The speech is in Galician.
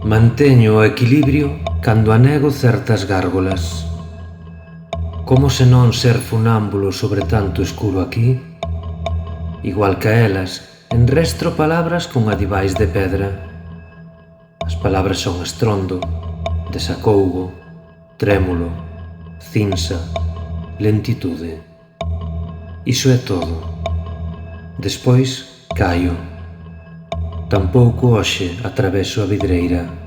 Manteño o equilibrio cando anego certas gárgolas. Como se non ser funámbulo sobre tanto escuro aquí? Igual que a elas, enrestro palabras con adivais de pedra. As palabras son estrondo, desacougo, trémulo, cinsa, lentitude. Iso é todo. Despois, caio. Tampouco hoxe atraveso a vidreira.